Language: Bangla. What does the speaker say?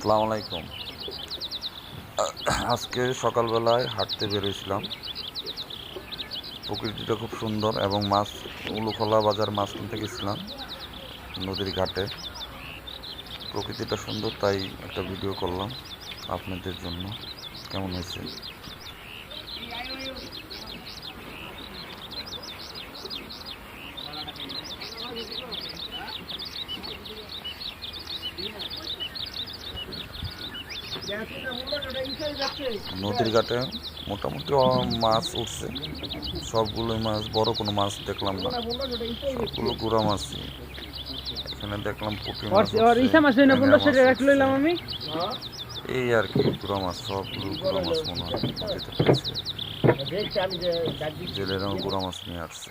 আসসালামু আলাইকুম। আজকে সকালবেলায় হাঁটতে বেরিয়েছিলাম। প্রকৃতিটা খুব সুন্দর এবং মাছ উলুখোলা বাজার মাছ কিনতে গেছিলাম নদীর ঘাটে। প্রকৃতিটা সুন্দর তাই একটা ভিডিও করলাম আপনাদের জন্য। কেমন হয়েছে? নদীর ঘাটে মোটামুটি মাছ উঠছে। সবগুলোই মাছ, বড় কোনো মাছ দেখলাম না, সবগুলো গুড়া মাছই। এখানে দেখলাম পুঁটি মাছ উঠছে, ট্যাংরা মাছ উঠছে, এই আর কি। গুড়া মাছ, সবগুলো গুড়া মাছ মনে হয় নদীতে পেয়েছে। জেলেরাও গুড়া মাছ নিয়ে আসছে।